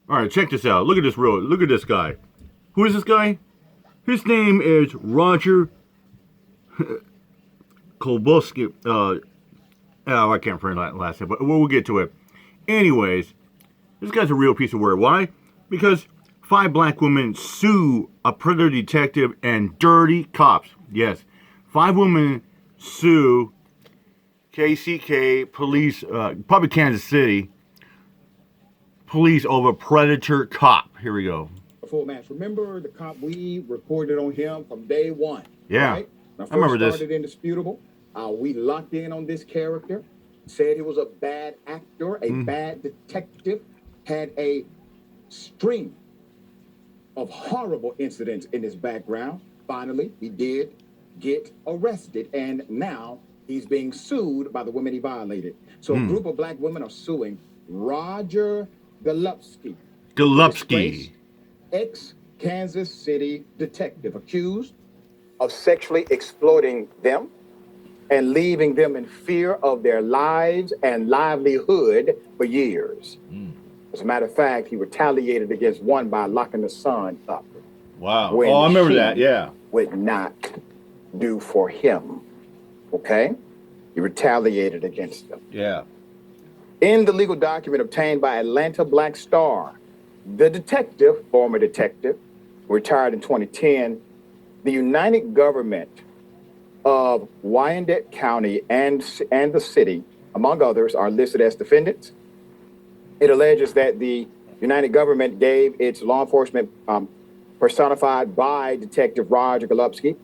All right, check this out. Look at this road. Look at this guy. Who is this guy? His name is Roger Kolboski. I can't pronounce that last name, but we'll get to it. Anyways, this guy's a real piece of work. Why? Because 5 black women sue a predator detective and dirty cops. Yes, 5 women sue KCK police, probably Kansas City police over predator cop. Here we go. Full match. Remember the cop, we reported on him from day one. Yeah, right? When I remember this. Started Indisputable. We locked in on this character. Said he was a bad actor, a bad detective, had a string of horrible incidents in his background. Finally, he did get arrested, and now he's being sued by the women he violated. So a group of black women are suing Roger Golubski. Ex-Kansas City detective, accused of sexually exploiting them and leaving them in fear of their lives and livelihood for years. As a matter of fact, he retaliated against one by locking the son up. Wow. Oh, I remember that, yeah. Would not do for him, okay? He retaliated against them. Yeah. In the legal document obtained by Atlanta Black Star, the detective, former detective, retired in 2010, the United Government of Wyandotte County and the city, among others, are listed as defendants. It alleges that the United Government gave its law enforcement, personified by Detective Roger Golubski,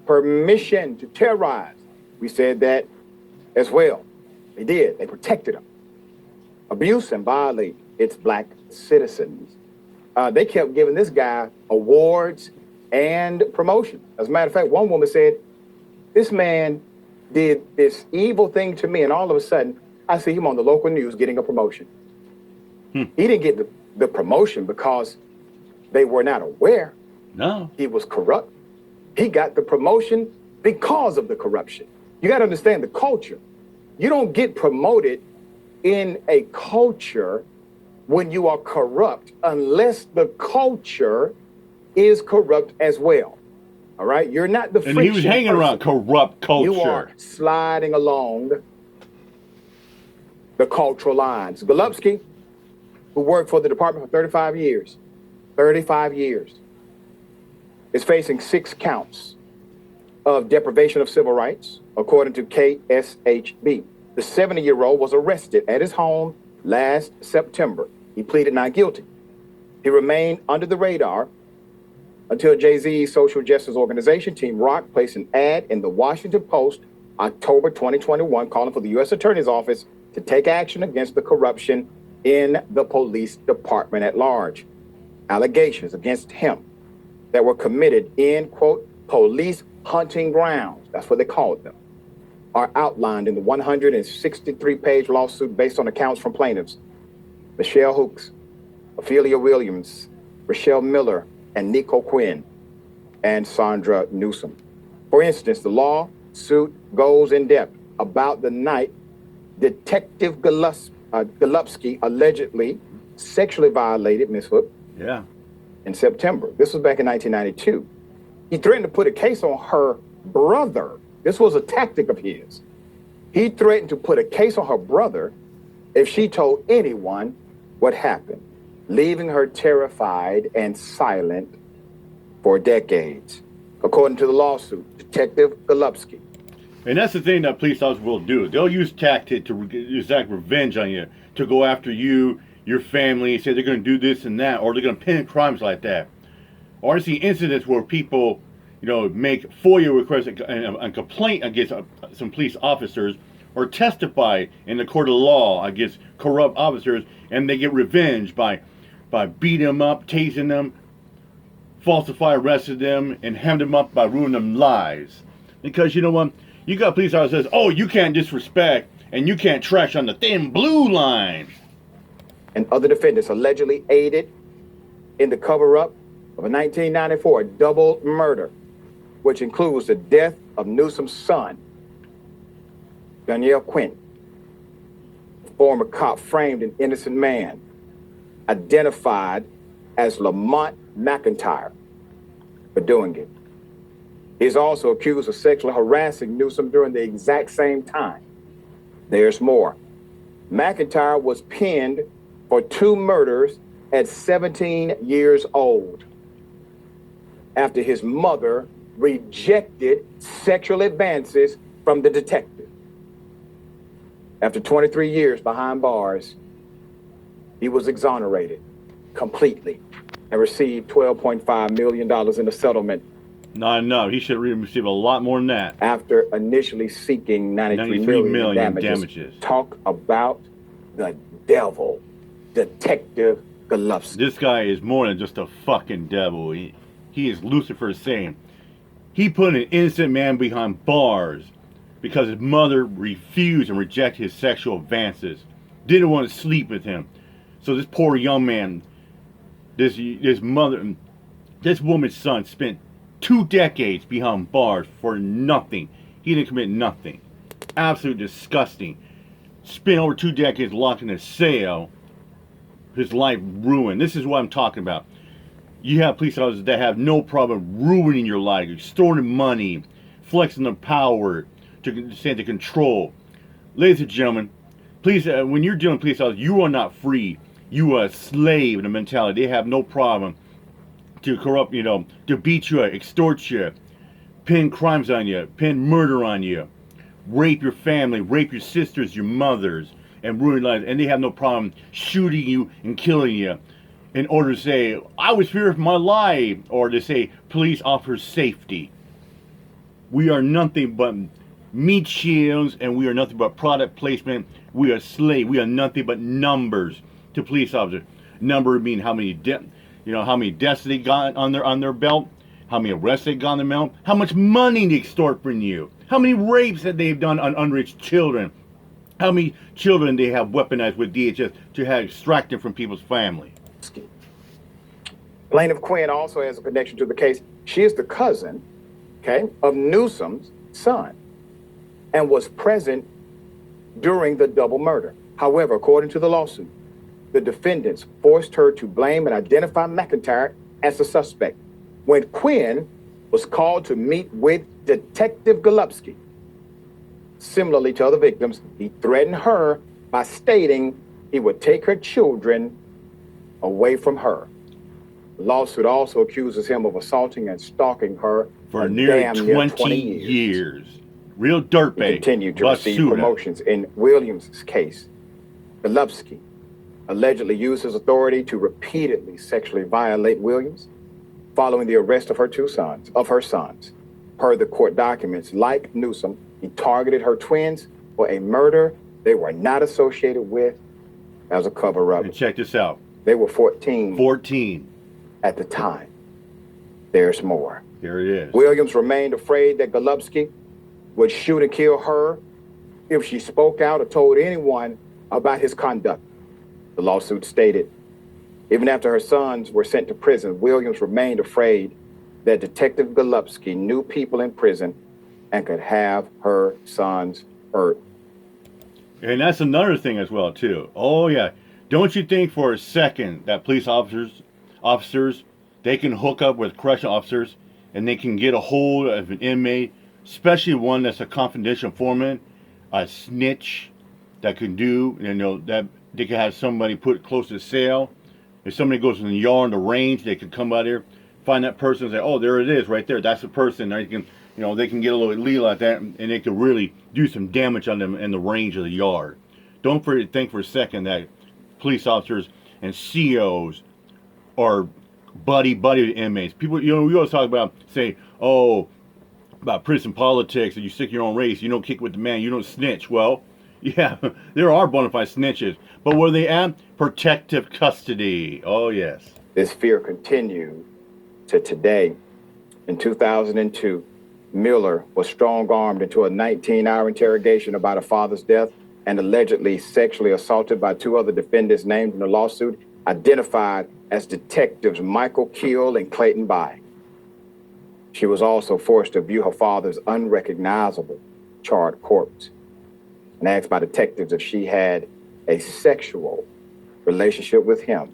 permission to terrorize. We said that as well. They did. They protected him. Abuse and violate its black citizens. They kept giving this guy awards and promotion. As a matter of fact, one woman said, this man did this evil thing to me, and all of a sudden, I see him on the local news getting a promotion. He didn't get the promotion because they were not aware. No. He was corrupt. He got the promotion because of the corruption. You got to understand the culture. You don't get promoted in a culture when you are corrupt unless the culture is corrupt as well. All right? You're not the friction And he was hanging around corrupt culture. You are sliding along the cultural lines. Golubski, who worked for the department for 35 years, is facing 6 counts of deprivation of civil rights, according to KSHB. The 70-year-old was arrested at his home last September. He pleaded not guilty. He remained under the radar until Jay-Z's social justice organization, Team Rock, placed an ad in the Washington Post, October 2021, calling for the U.S. Attorney's Office to take action against the corruption in the police department at large. Allegations against him that were committed in, quote, police hunting grounds, that's what they called them, are outlined in the 163-page lawsuit based on accounts from plaintiffs Michelle Hooks, Ophelia Williams, Rochelle Miller, and Nico Quinn, and Sandra Newsom. For instance, the lawsuit goes in depth about the night Detective Golubski allegedly sexually violated Miss Hook in September. This was back in 1992. He threatened to put a case on her brother. This was a tactic of his. He threatened to put a case on her brother if she told anyone what happened, leaving her terrified and silent for decades. According to the lawsuit, Detective Golubski. And that's the thing that police officers will do. They'll use tactics to exact revenge on you, to go after you, your family, say they're going to do this and that, or they're going to pin crimes like that. Or I see incidents where people, make FOIA requests and complaint against some police officers, or testify in the court of law against corrupt officers, and they get revenge by beating them up, tasing them, falsify arresting them, and hem them up by ruining them lives. Because you know what? You got police officers that says, oh, you can't disrespect and you can't trash on the thin blue line. And other defendants allegedly aided in the cover-up of a 1994 double murder, which includes the death of Newsom's son, Danielle Quinn. A former cop framed an innocent man identified as Lamont McIntyre for doing it. He's also accused of sexually harassing Newsom during the exact same time. There's more. McIntyre was pinned for 2 murders at 17 years old after his mother rejected sexual advances from the detective. After 23 years behind bars, he was exonerated completely and received $12.5 million in a settlement. Not enough. He should receive a lot more than that. After initially seeking $93 million in damages. Talk about the devil, Detective Golubsky. This guy is more than just a fucking devil. He is Lucifer saying. He put an innocent man behind bars because his mother refused and rejected his sexual advances. Didn't want to sleep with him. So this poor young man, this woman's son spent 2 decades behind bars for nothing. He didn't commit nothing. Absolutely disgusting. Spent over 2 decades locked in a cell. His life ruined. This is what I'm talking about. You have police officers that have no problem ruining your life, extorting money, flexing their power to control. Ladies and gentlemen, please, when you're dealing with police officers, you are not free. You are a slave in the mentality. They have no problem to corrupt, to beat you, extort you, pin crimes on you, pin murder on you, rape your family, rape your sisters, your mothers, and ruin lives. And they have no problem shooting you and killing you in order to say, I was fearing for my life, or to say, police officer safety. We are nothing but meat shields, and we are nothing but product placement. We are slaves. We are nothing but numbers to police officers. Number being how many how many deaths they got on their belt, how many arrests they got on their belt, how much money they extort from you, how many rapes that they've done on underage children, how many children they have weaponized with DHS to have extracted from people's family. Plaintiff Quinn also has a connection to the case. She is the cousin, of Newsom's son, and was present during the double murder. However, according to the lawsuit, the defendants forced her to blame and identify McIntyre as the suspect. When Quinn was called to meet with Detective Golubsky, similarly to other victims, he threatened her by stating he would take her children away from her. The lawsuit also accuses him of assaulting and stalking her for nearly 20 years. Real dirtbag. He continued to receive promotions. In Williams' case, Golubsky allegedly used his authority to repeatedly sexually violate Williams following the arrest of her sons. Per the court documents, like Newsom, he targeted her twins for a murder they were not associated with as a cover-up. And check this out. They were 14. 14. At the time. There's more. Here it is. Williams remained afraid that Golubsky would shoot and kill her if she spoke out or told anyone about his conduct. The lawsuit stated, even after her sons were sent to prison, Williams remained afraid that Detective Golubsky knew people in prison and could have her sons hurt. And that's another thing as well, too. Oh, yeah. Don't you think for a second that police officers, they can hook up with correctional officers and they can get a hold of an inmate, especially one that's a confidential informant, a snitch that can do, that they can have somebody put close to the cell. If somebody goes in the yard, in the range, they can come out here, find that person and say, oh, there it is right there. That's the person. They can, they can get a little lead like that and they can really do some damage on them in the range of the yard. Don't think for a second that police officers and COs are buddy inmates. People, we always talk about, about prison politics, and you stick your own race, you don't kick with the man, you don't snitch. Well, yeah, there are bona fide snitches, but where they at? Protective custody. Oh, yes. This fear continued to today. In 2002, Miller was strong-armed into a 19-hour interrogation about a father's death and allegedly sexually assaulted by 2 other defendants named in the lawsuit, identified as detectives Michael Keel and Clayton By. She was also forced to view her father's unrecognizable charred corpse and asked by detectives if she had a sexual relationship with him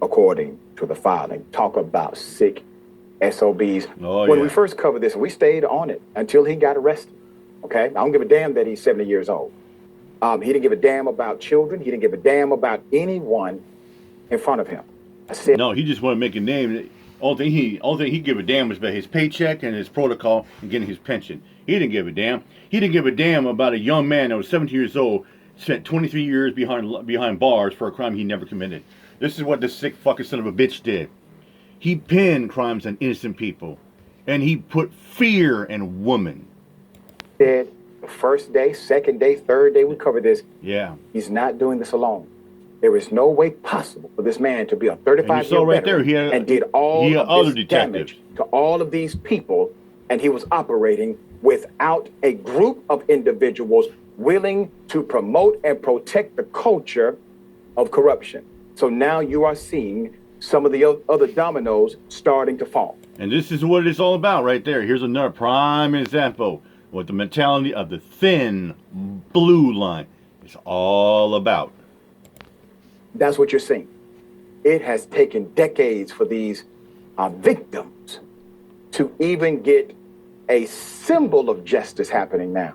according to the filing. Talk about sick SOBs. Oh, When yeah. we first covered this, we stayed on it until he got arrested. Okay? I don't give a damn that he's 70 years old. He didn't give a damn about children. He didn't give a damn about anyone in front of him. I said, No, he just wanted to make a name. All thing he give a damn was about his paycheck and his protocol and getting his pension. He didn't give a damn. He didn't give a damn about a young man that was 17 years old, spent 23 years behind bars for a crime he never committed. This is what this sick fucking son of a bitch did. He pinned crimes on innocent people, and he put fear in women. the first day, second day, third day, we covered this. Yeah. He's not doing this alone. There is no way possible for this man to be a And you 35-year saw right there, veteran and did all of other this detectives. damage to all of these people, and he was operating without a group of individuals willing to promote and protect the culture of corruption. So now you are seeing some of the other dominoes starting to fall. And this is what it's all about right there. Here's another prime example what the mentality of the thin blue line is all about. That's what you're seeing. It has taken decades for these victims to even get a symbol of justice happening now.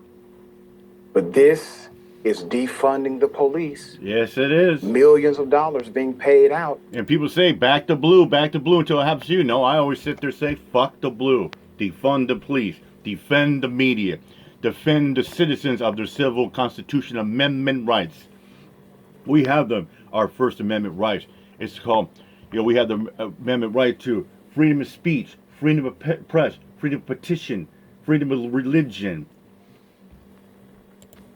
But this is defunding the police. Yes, it is. Millions of dollars being paid out. And people say, back to blue until it happens to you. No, I always sit there and say, fuck the blue. Defund the police. Defend the media. Defend the citizens of their civil constitution amendment rights. We have our First Amendment rights. It's called, we have the amendment right to freedom of speech, freedom of press, freedom of petition, freedom of religion.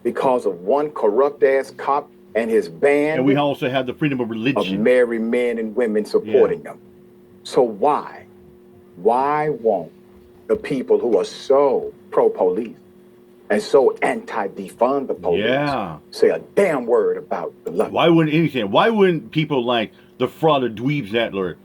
Because of one corrupt-ass cop and his band And we also have the freedom of of religion. married men and women supporting them. So why won't the people who are so pro-police and so anti-defund the police say a damn word about the law? Why wouldn't people like the fraud of dweebs Nettler,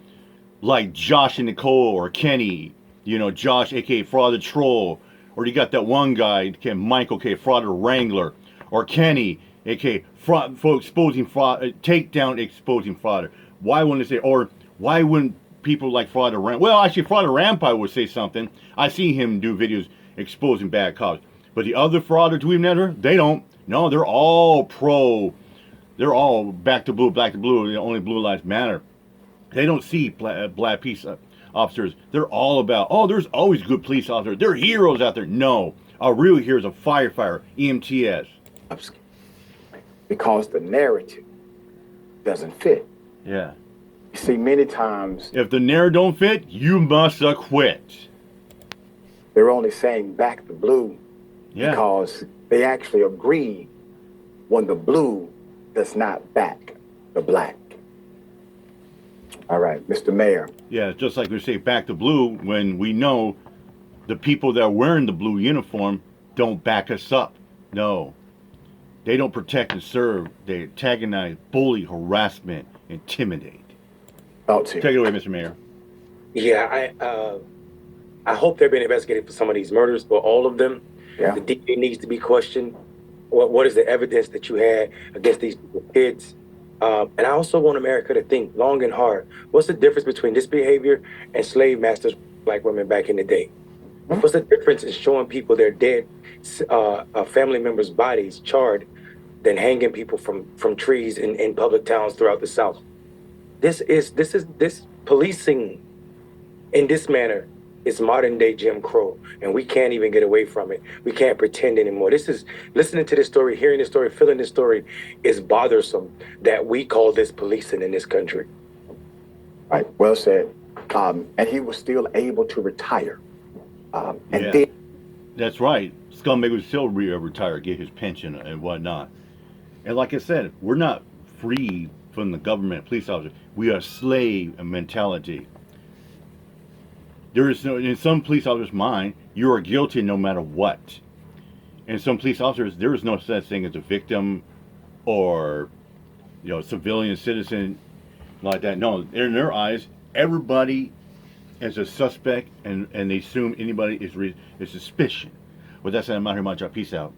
like Josh and Nicole or Kenny, Josh aka Fraud the Troll, or you got that one guy, Michael aka Fraud the Wrangler, or Kenny aka Fraud for exposing fraud, takedown exposing fraud. Why wouldn't they say, or why wouldn't people like Fraud the Ramp? Well, actually, Fraud the Rampart would say something. I see him do videos exposing bad cops. But the other fraud or dweeb Nettler, they don't. No, they're all pro. They're all back to blue, black to blue. Only blue lives matter. They don't see black police officers. They're all about, there's always good police officers. They're heroes out there. No, a real hero is a firefighter, EMTS. Because the narrative doesn't fit. Yeah. You see, many times If the narrative don't fit, you must quit. they're only saying back the blue Yeah. because they actually agree when the blue does not back the black. All right, Mr. Mayor. Yeah, just like we say back to blue when we know the people that are wearing the blue uniform don't back us up. No. They don't protect and serve. They antagonize, bully, harassment, intimidate. Thoughts here. Take it away, Mr. Mayor. Yeah, I hope they're being investigated for some of these murders, but all of them, Yeah. the DNA needs to be questioned. What is the evidence that you had against these kids? And I also want America to think long and hard. What's the difference between this behavior and slave masters, black women back in the day? What's the difference in showing people their dead family members' bodies charred than hanging people from trees in public towns throughout the South? This policing in this manner is modern day Jim Crow, and we can't even get away from it. We can't pretend anymore. This is listening to this story, hearing this story, feeling this story is bothersome that we call this policing in this country. Right, well said. And he was still able to retire. And Yeah. then That's right. Scumbag would still retire, get his pension and whatnot. And like I said, we're not free from the government police officers. We are slave mentality. There is no, in some police officers' mind, you are guilty no matter what. In some police officers, there is no such thing as a victim or, civilian citizen like that. No, in their eyes, everybody is a suspect, and they assume anybody is suspicion. With that said, I'm out here, my job. Peace out.